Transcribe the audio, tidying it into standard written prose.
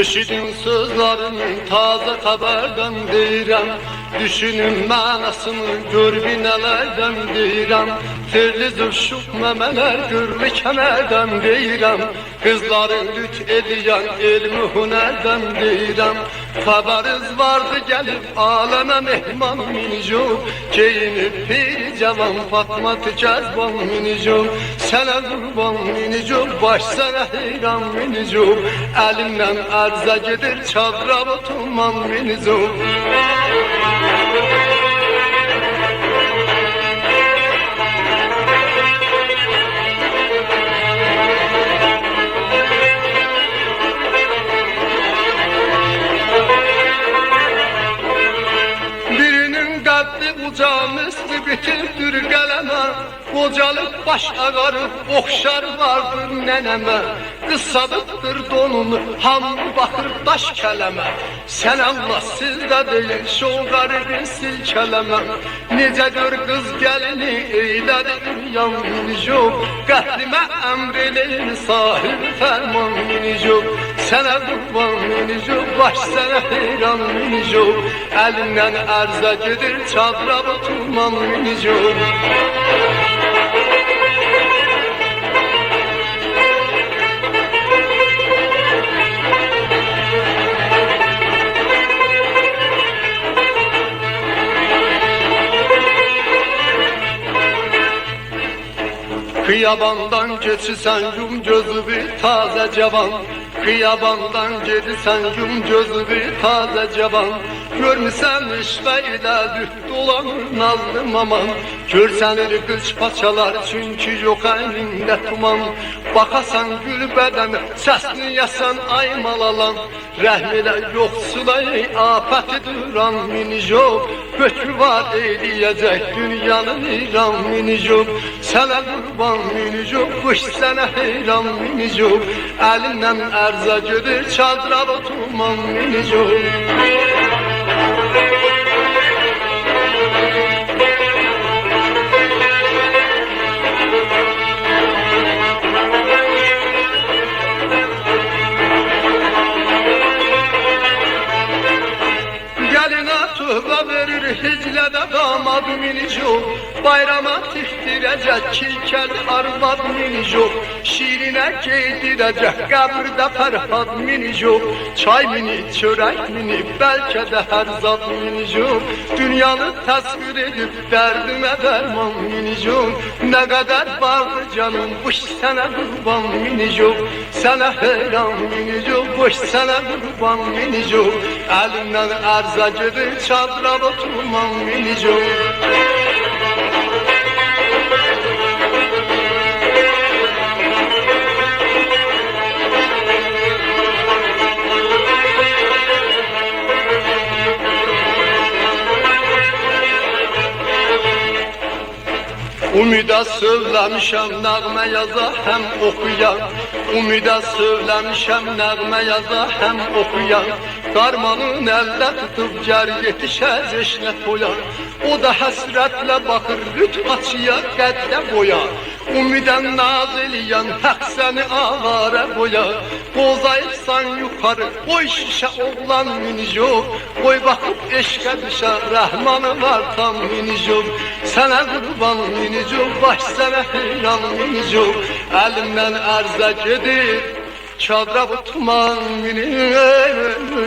Eşidin sözlerini taze haberden deyirəm. Düşünün mənasını gör binələrdən deyirəm. Terli zövşük məmələr görlü kəmərdən deyirəm. Kızları lüt edən elmi hünərdən deyirəm. Xəbəriz vardı gəlib aləmə mehman minicum. Keyinib piri cavan Fatma tükəzban minicum. Sənə qurban minicum, baş sənə heyran minicum. Əlimdən ərzə gedir çadrab oturman minicum. Ucamızdı bitirdir qələmə. Qocalıp baş ağarıb oxşar vardır nənəmə. Qız sadıqdır donunu hamı baxır daş kələmə. Sən Allah sizdə deyil şov qaribin silkələmə. Necə gör qız gəlini eylədi dünyam minicub. Qəhlimə əmr eləyir sahib fərman minicub. Sənə qurban minicub, baş sənə heyran minicub. Əlindən ərzə gedir çadrab oturman minicub. Kıyabandan geçirsən yum gözü bir taze cavan. Kıyabandan gedirsən yum gözü bir taze cavan. Görmüsən işvə ilə lüt dolanır nazlı maman. Görsənir qıç paçalar çünkü yok əynində tuman. Bakasan gül bədəni səsini yasan ay malalan. Rəhm elə yoxsula ey afəti duran minicub. Hökmü var eyləyəcək dünyanın İran minicub. Sənə qurban minicub, qış sənə heyran minicub. Əlindən ərzə gedir çadrab oturman minicub. Tövbə verir hiclədə damad minicub. Bayrama tixdirəcək kilkəl arvad minicub. Şirinə geydirəcək qəbrdə fərhad minicub. Çay mini, çörək mini, bəlkə də hər zad minicub. Dünyanı təsvir edib dərdimə dərman minicub. Nə qədər vardı canım, buş sənə qurban minicub. Sənə heyran minicub, buş sənə qurban minicub. Əlimdən ərzə gedir çadrab oturman minicub. Umida söyləmişəm nəğmə yaza həm oxuyan. Umida söyləmişəm nəğmə yaza həm oxuyan. Qarmanın əldə tutub gər yetişəz eşnə toya. O da həsrətlə baxır lüt açıya qəddə boya. Umidən naz eləyən həq səni avara boya. Qozayıbsan yuxarı qoy şişə oğlan minicub. Qoy baxıb eşqə düşə rəhmanı var tam minicub. Sənə qurban minicub, baş sənə heyran minicub. Əlimdən ərzə gedir çadrab oturman minicub.